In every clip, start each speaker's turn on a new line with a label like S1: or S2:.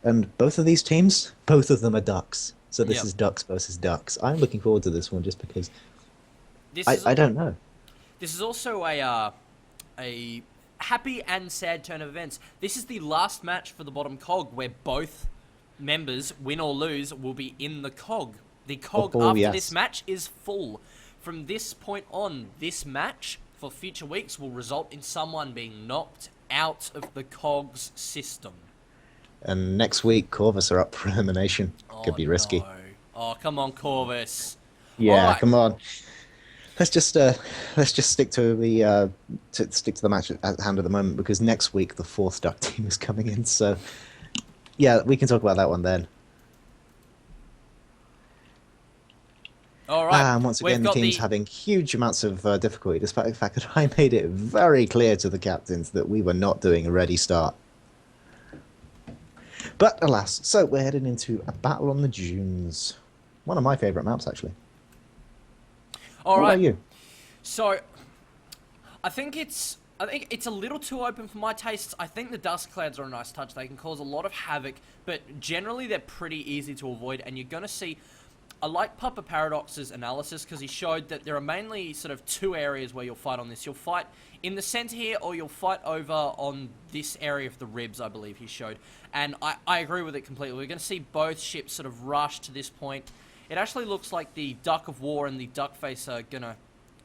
S1: And both of these teams, both of them are ducks. So this
S2: Yep.
S1: is ducks versus ducks. I'm looking forward to this one just because
S2: This
S1: I,
S2: is
S1: I don't know.
S2: this is also a happy and sad turn of events. This is the last match for the bottom cog where both members, win or lose, will be in the cog. The cog
S1: Oh,
S2: after this
S1: yes.
S2: match is full. From this point on, this match for future weeks will result in someone being knocked out of the cog's system.
S1: And next week, Corvus are up for elimination. Could
S2: Oh
S1: be risky.
S2: no. Oh, come on, Corvus. All
S1: Yeah,
S2: right.
S1: come on. Let's just stick to the match at hand at the moment because next week the fourth duck team is coming in. So yeah, we can talk about that one then.
S2: All right.
S1: And once
S2: We've
S1: again, the
S2: got
S1: team's
S2: the
S1: having huge amounts of difficulty, despite the fact that I made it very clear to the captains that we were not doing a ready start. But alas, so we're heading into a battle on the dunes. One of my favourite maps, actually.
S2: All
S1: What
S2: right.
S1: about you?
S2: So, I think it's a little too open for my tastes. I think the dust clouds are a nice touch. They can cause a lot of havoc, but generally they're pretty easy to avoid. And you're gonna see. I like Papa Paradox's analysis because he showed that there are mainly sort of two areas where you'll fight on this. You'll fight in the center here, or you'll fight over on this area of the ribs, I believe he showed. And I agree with it completely. We're going to see both ships sort of rush to this point. It actually looks like the Duck of War and the Duckface are going to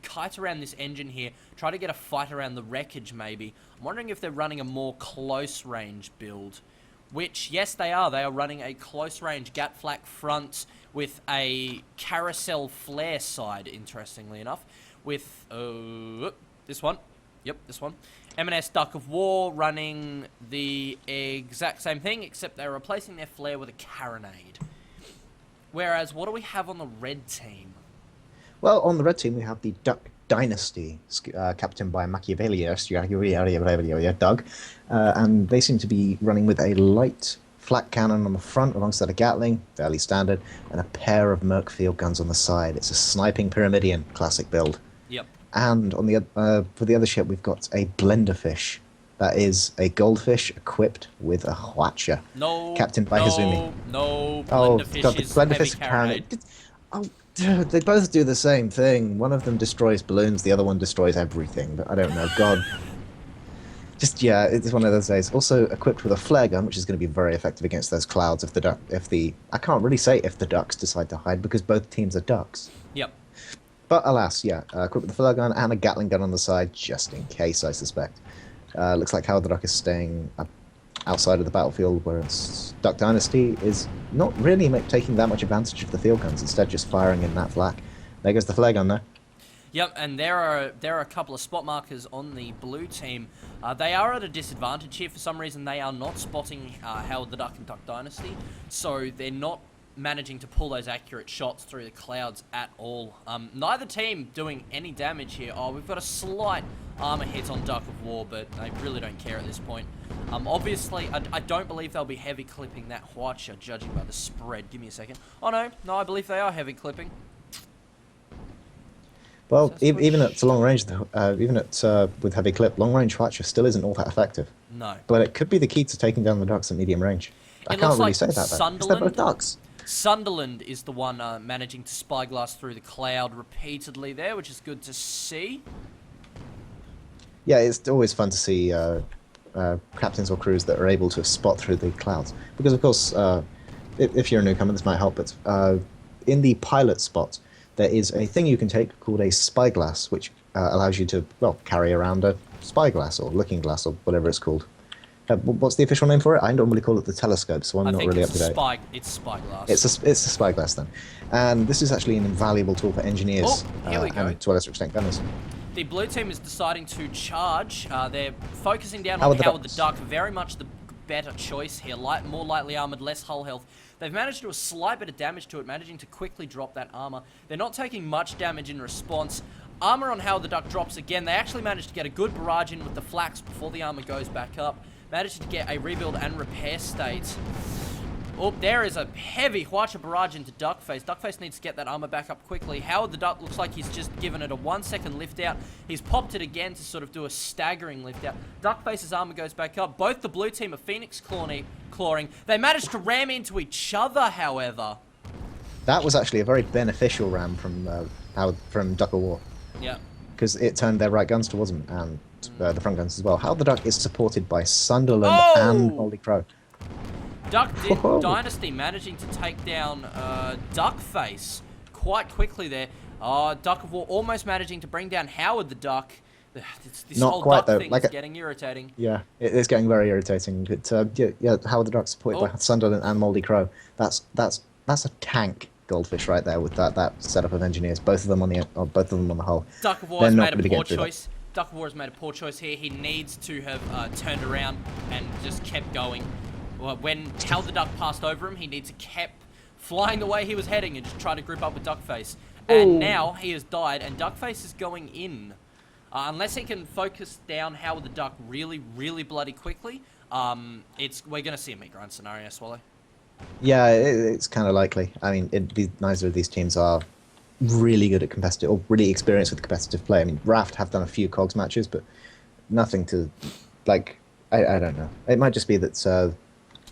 S2: kite around this engine here, try to get a fight around the wreckage maybe. I'm wondering if they're running a more close range build. Which, yes, they are. They are running a close-range Gat Flak front with a carousel flare side, interestingly enough. With, this one. Yep, this one. M&S Duck of War running the exact same thing, except they're replacing their flare with a carronade. Whereas, what do we have on the red team?
S1: Well, on the red team, we have the Duck Dynasty, captained by Machiavellius, Doug, and they seem to be running with a light flak cannon on the front alongside a Gatling, fairly standard, and a pair of Merc field guns on the side. It's a sniping Pyramidion, classic build.
S2: Yep.
S1: And on the for the other ship, we've got a Blenderfish. That is a goldfish equipped with a Hwacha,
S2: No,
S1: captained by Hazumi.
S2: no,
S1: Oh,
S2: Blenderfish
S1: God, the
S2: is heavy
S1: Blenderfish
S2: carronade.
S1: carronade. Oh, dude, they both do the same thing. One of them destroys balloons, the other one destroys everything. But I don't know. God, just yeah, it's one of those days. Also equipped with a flare gun, which is going to be very effective against those clouds. If the I can't really say if the ducks decide to hide because both teams are ducks.
S2: Yep.
S1: But alas, yeah, equipped with a flare gun and a Gatling gun on the side, just in case, I suspect. Looks like Howard the Duck is staying outside of the battlefield, whereas Duck Dynasty is not really taking that much advantage of the field guns, instead just firing in that flak. There goes the flare gun there.
S2: Yep, and there are a couple of spot markers on the blue team. They are at a disadvantage here. For some reason, they are not spotting Howard the Duck and Duck Dynasty, so they're not managing to pull those accurate shots through the clouds at all. Neither team doing any damage here. Oh, we've got a slight armor hit on Duck of War, but they really don't care at this point. Obviously, I don't believe they'll be heavy clipping that Hwacha, judging by the spread. Give me a second. Oh no, I believe they are heavy clipping.
S1: Well,
S2: So that's
S1: even
S2: what
S1: at long range, even at with heavy clip, long range Fletcher still isn't all that effective.
S2: No.
S1: But it could be the key to taking down the ducks at medium range. I
S2: It
S1: can't
S2: looks
S1: really
S2: like
S1: say that though, because they're both
S2: Sunderland.
S1: ducks.
S2: Sunderland is the one managing to spyglass through the cloud repeatedly there, which is good to see.
S1: Yeah, it's always fun to see captains or crews that are able to spot through the clouds. Because, of course, if you're a newcomer, this might help, but in the pilot spot, there is a thing you can take called a spyglass, which allows you to, well, carry around a spyglass or looking glass or whatever it's called. What's the official name for it? I normally call it the telescope, so I'm
S2: I
S1: not
S2: think
S1: really up
S2: it's
S1: to date.
S2: it's spyglass.
S1: It's a spyglass then. And this is actually an invaluable tool for engineers
S2: Oh, here we go.
S1: and to a lesser extent gunners.
S2: The blue team is deciding to charge. They're focusing down
S1: Howard
S2: on
S1: the
S2: Howard the
S1: Ducks.
S2: Duck. Very much the better choice here. More lightly armored, less hull health. They've managed to do a slight bit of damage to it, managing to quickly drop that armor. They're not taking much damage in response. Armor on Howard the Duck drops again. They actually managed to get a good barrage in with the flax before the armor goes back up. Managed to get a rebuild and repair state. Oh, there is a heavy Hwacha barrage into Duckface. Duckface needs to get that armor back up quickly. Howard the Duck looks like he's just given it a 1-second lift out. He's popped it again to sort of do a staggering lift out. Duckface's armor goes back up. Both the blue team are Phoenix clawing. They managed to ram into each other, however.
S1: That was actually a very beneficial ram from Duck of War.
S2: Yeah.
S1: Because it turned their right guns towards him, and the front guns as well. Howard the Duck is supported by Sunderland and Moldy Crow.
S2: Dynasty managing to take down Duckface quite quickly there. Duck of War almost managing to bring down Howard the Duck. This
S1: Not
S2: whole
S1: quite,
S2: duck
S1: though.
S2: thing
S1: Like
S2: is getting irritating.
S1: Yeah, it's getting very irritating. But Howard the Duck supported by Sunderland and Moldy Crow. That's a tank goldfish right there with that setup of engineers. Both of them on the hull.
S2: Duck of War has made a poor choice. Duck of War has made a poor choice here. He needs to have turned around and just kept going. Well, when Howard the Duck passed over him, he needs to kept flying the way he was heading and just try to group up with Duckface. And now he has died, and Duckface is going in. Unless he can focus down Howard the Duck really, really bloody quickly, we're going to see a meat grind scenario, Swallow.
S1: Yeah, it's kind of likely. I mean, neither of these teams are really good at competitive, or really experienced with competitive play. I mean, Raft have done a few Cogs matches, but nothing to, like, I don't know. It might just be that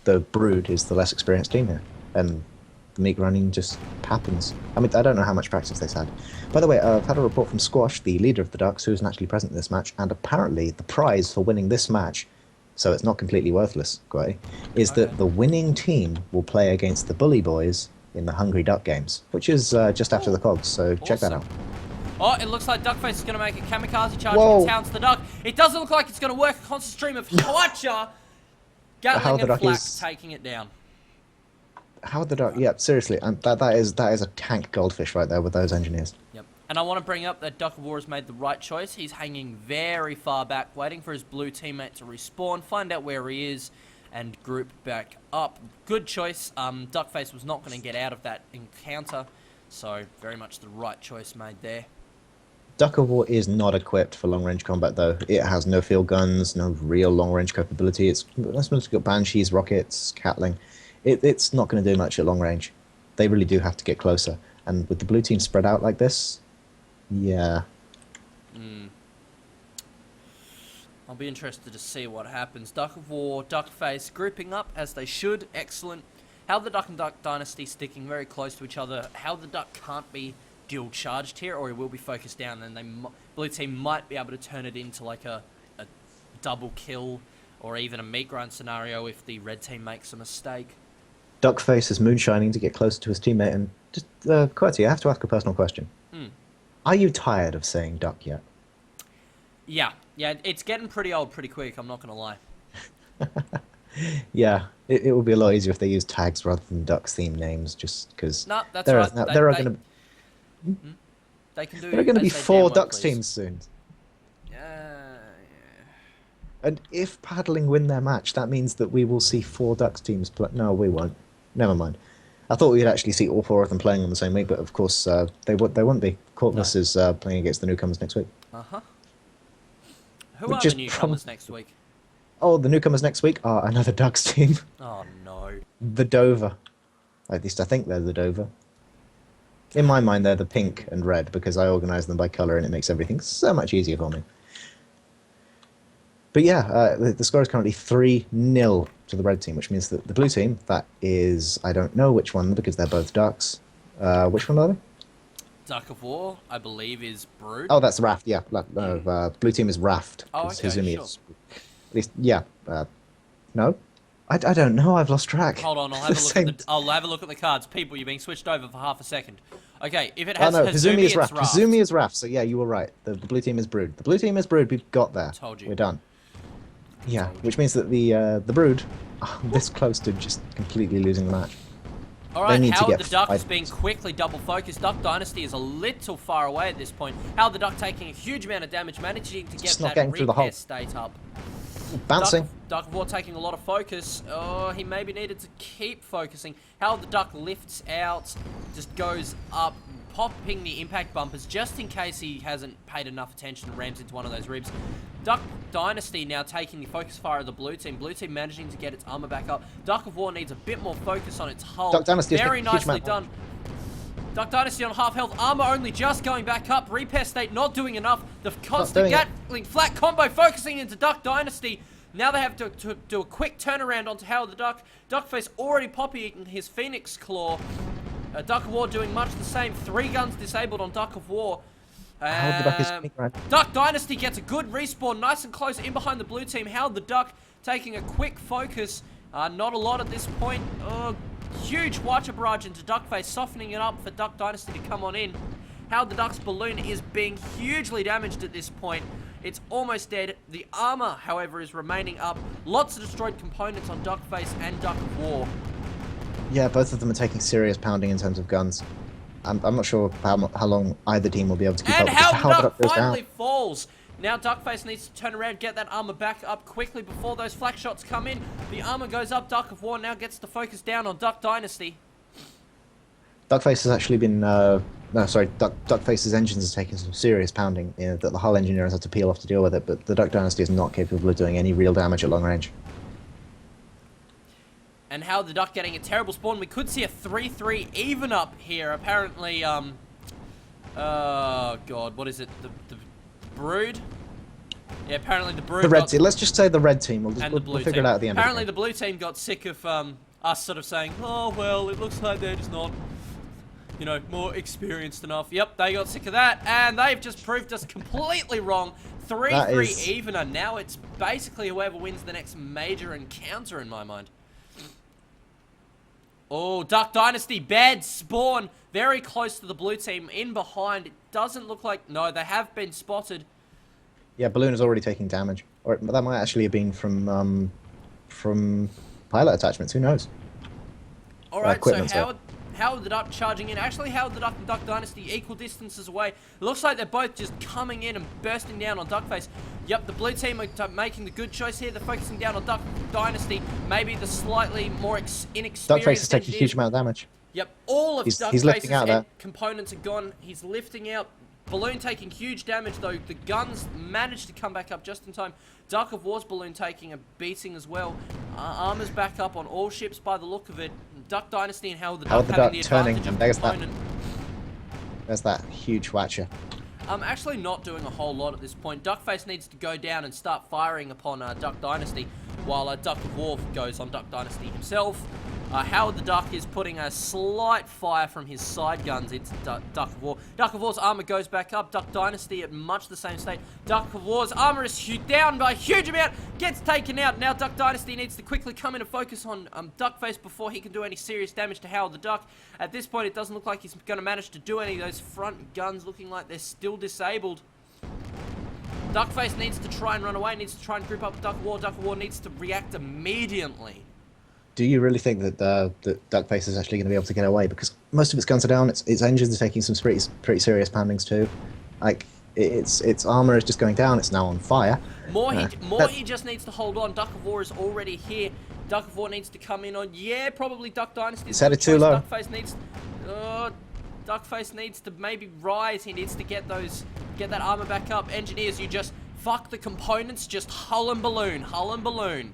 S1: the Brood is the less experienced team here, and the meat grinding just happens. I mean, I don't know how much practice they've had. By the way, I've had a report from Squash, the leader of the Ducks, who isn't actually present in this match, and apparently the prize for winning this match, so it's not completely worthless, Guay, is that the winning team will play against the Bully Boys in the Hungry Duck games, which is just after the Cogs, so check that out.
S2: Oh, it looks like Duckface is going to make a kamikaze charge and pounce the Duck. It doesn't look like it's going to work. A constant stream of Hwacha. Gatling and Flak taking it down.
S1: Howard the Duck, yeah, seriously, and that is a tank goldfish right there with those engineers.
S2: Yep. And I want to bring up that Duck of War has made the right choice. He's hanging very far back, waiting for his blue teammate to respawn, find out where he is, and group back up. Good choice. Duckface was not going to get out of that encounter, so very much the right choice made there.
S1: Duck of War is not equipped for long-range combat, though. It has no field guns, no real long-range capability. It's got Banshees, rockets, Catling. It's not going to do much at long range. They really do have to get closer. And with the blue team spread out like this, yeah.
S2: I'll be interested to see what happens. Duck of War, Duckface grouping up as they should. Excellent. How the Duck and Duck Dynasty sticking very close to each other. How the Duck can't be dual charged here, or he will be focused down, and blue team might be able to turn it into like a double kill or even a meat grind scenario if the red team makes a mistake.
S1: Duckface is moonshining to get closer to his teammate, and just Qwerty, I have to ask a personal question. Are you tired of saying duck yet?
S2: Yeah, it's getting pretty old pretty quick, I'm not going to lie.
S1: Yeah, it would be a lot easier if they used tags rather than ducks theme names, just because
S2: no, that's
S1: there
S2: right.
S1: There are going to be 4 ducks teams soon. And if Paddling win their match, that means that we will see 4 ducks teams play. No, we won't. Never mind. I thought we'd actually see all 4 of them playing on the same week, but of course they won't be. Cortless is playing against the newcomers next week.
S2: Who are the newcomers next week?
S1: Oh, the newcomers next week are another Ducks team.
S2: Oh, no.
S1: The Dover. At least I think they're the Dover. In my mind, they're the pink and red because I organise them by colour and it makes everything so much easier for me. But yeah, the score is currently 3-0 to the red team, which means that the blue team, that is, I don't know which one because they're both Ducks. Which one are they?
S2: Duck of War, I believe, is Brood.
S1: Oh, that's Raft, yeah. Blue team is Raft.
S2: Oh, okay,
S1: Hizumi
S2: sure.
S1: is, at least, yeah. No? I don't know, I've lost track.
S2: Hold on, I'll have a look at the cards. People, you're being switched over for half a second. Okay, if it has Hizumi, it's Raft.
S1: Hizumi is Raft, so yeah, you were right. The blue team is Brood. The blue team is Brood, we've got there.
S2: Told you.
S1: We're done. Yeah, which means that the Brood are this close to just completely losing the match.
S2: Alright, Howard the Duck is being quickly double focused. Duck Dynasty is a little far away at this point. Howard the Duck taking a huge amount of damage, managing to get that repair state up.
S1: Bouncing.
S2: Duck of War taking a lot of focus. Oh, he maybe needed to keep focusing. Howard the Duck lifts out, just goes up, popping the impact bumpers just in case he hasn't paid enough attention and rams into one of those ribs. Duck Dynasty now taking the focus fire of the blue team. Blue team managing to get its armor back up. Duck of War needs a bit more focus on its hull.
S1: Duck Dynasty is
S2: very
S1: making a huge
S2: nicely
S1: amount.
S2: done. Duck Dynasty on half health. Armor only just going back up. Repair state not doing enough. The constant Gatling flat combo focusing into Duck Dynasty. Now they have to do a quick turnaround onto Howard the Duck. Duckface already popping his Phoenix Claw. Duck of War doing much the same. 3 guns disabled on Duck of War.
S1: Howard the Duck is right.
S2: Duck Dynasty gets a good respawn, nice and close in behind the blue team. Howard the Duck taking a quick focus. Not a lot at this point. Huge Watcher barrage into Duckface, softening it up for Duck Dynasty to come on in. Howard the Duck's balloon is being hugely damaged at this point. It's almost dead. The armor, however, is remaining up. Lots of destroyed components on Duckface and Duck of War.
S1: Yeah, both of them are taking serious pounding in terms of guns. I'm not sure how long either team will be able to keep
S2: And
S1: up.
S2: Howard the Duck
S1: goes
S2: finally
S1: down.
S2: falls. Now Duckface needs to turn around, get that armor back up quickly before those flak shots come in. The armor goes up. Duck of War now gets to focus down on Duck Dynasty.
S1: Duckface has actually been... Duckface's engines are taking some serious pounding. You know, that the hull engineers have to peel off to deal with it, but the Duck Dynasty is not capable of doing any real damage at long range.
S2: And Howard the Duck getting a terrible spawn. We could see a 3-3 even up here. Apparently, oh god, what is it? The Brood? Yeah, apparently the Brood.
S1: The red team. Let's just say the red team. We'll figure
S2: team.
S1: it out at the end.
S2: Apparently, the blue team got sick of us sort of saying, "Oh well, it looks like they're just not, you know, more experienced enough." Yep, they got sick of that, and they've just proved us completely wrong. 3-3 evener. Now it's basically whoever wins the next major encounter in my mind. Oh, Duck Dynasty, bad spawn. Very close to the blue team, in behind. It doesn't look like... No, they have been spotted.
S1: Yeah, Balloon is already taking damage. Or that might actually have been from pilot attachments. Who knows?
S2: Alright, so Howard the Duck charging in. Actually, Howard the Duck and Duck Dynasty equal distances away. It looks like they're both just coming in and bursting down on Duckface. Yep, the blue team are making the good choice here. They're focusing down on Duck Dynasty. Maybe the slightly more inexperienced
S1: Duckface is taking a huge amount of damage.
S2: Yep, all of Duckface's components are gone. He's lifting out. Balloon taking huge damage, though. The guns managed to come back up just in time. Duck of War's balloon taking a beating as well. Armor's back up on all ships by the look of it. Duck Dynasty and Howard the Duck having the advantage of component.
S1: There's that huge Watcher.
S2: I'm actually not doing a whole lot at this point. Duckface needs to go down and start firing upon Duck Dynasty, while Duck of War goes on Duck Dynasty himself. Howard the Duck is putting a slight fire from his side guns into Duck of War. Duck of War's armor goes back up. Duck Dynasty at much the same state. Duck of War's armor is down by a huge amount. Gets taken out. Now Duck Dynasty needs to quickly come in and focus on Duckface before he can do any serious damage to Howard the Duck. At this point, it doesn't look like he's going to manage to do any of those front guns, looking like they're still disabled. Duckface needs to try and run away, needs to try and group up with Duck of War. Duck of War needs to react immediately.
S1: Do you really think that that Duckface is actually going to be able to get away? Because most of its guns are down. Its engines are taking some pretty serious poundings too. Like its armor is just going down. It's now on fire.
S2: He just needs to hold on. Duck of War is already here. Duck of War needs to come in on. Yeah, probably Duck Dynasty.
S1: Set it too low.
S2: Duckface needs to maybe rise. He needs to get that armor back up. Engineers, you just fuck the components. Just hull and balloon. Hull and balloon.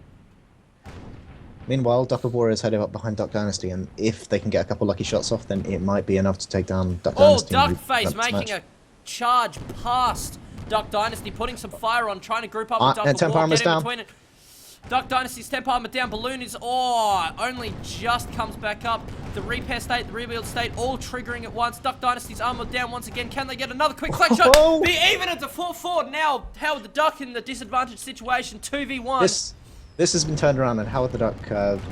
S1: Meanwhile, Duck of War is headed up behind Duck Dynasty, and if they can get a couple lucky shots off, then it might be enough to take down Duck Dynasty.
S2: Oh, Duckface making a charge past Duck Dynasty, putting some fire on, trying to group up with Duck of War, get in between it. Duck Dynasty's temp armor down. Balloon is, only just comes back up. The repair state, the rebuild state, all triggering at once. Duck Dynasty's armor down once again. Can they get another quick flank shot? Be even at the 4-4. Now, Howard the Duck in the disadvantaged situation, 2v1.
S1: This has been turned around, and Howard the Duck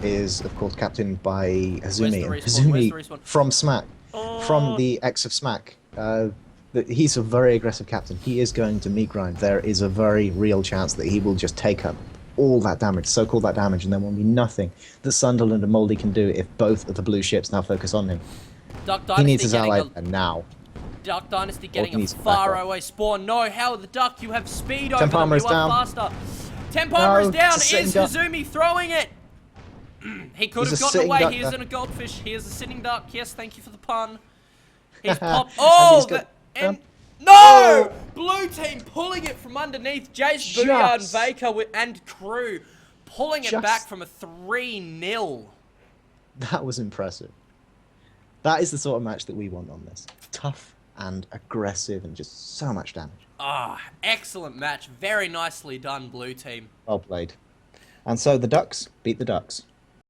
S1: is, of course, captained by Hazumi.
S2: Hazumi
S1: from Smack, from the X of Smack. He's a very aggressive captain. He is going to meat grind. There is a very real chance that he will just take up all that damage, soak all that damage, and there will be nothing that Sunderland and Moldy can do if both of the blue ships now focus on him. He needs his ally now.
S2: Duck Dynasty getting a far away spawn. No, Howard the Duck, you have speed over them. You are faster. Tempomer is
S1: No,
S2: down.
S1: it's a sitting
S2: Is
S1: duck.
S2: Hazumi throwing it? He could
S1: He's
S2: have
S1: a
S2: gotten
S1: sitting
S2: away.
S1: duck
S2: He
S1: now.
S2: isn't a goldfish. He is a sitting duck. Yes, thank you for the pun. He's
S1: And
S2: popped.
S1: he's
S2: Oh,
S1: got-
S2: no!
S1: Oh.
S2: Blue team pulling it from underneath. Jace, Booyah, and Vaker and crew pulling it back from a 3-0.
S1: That was impressive. That is the sort of match that we want on this. Tough and aggressive and just so much damage.
S2: Ah, excellent match. Very nicely done, blue team.
S1: Well played. And so the Ducks beat the Ducks.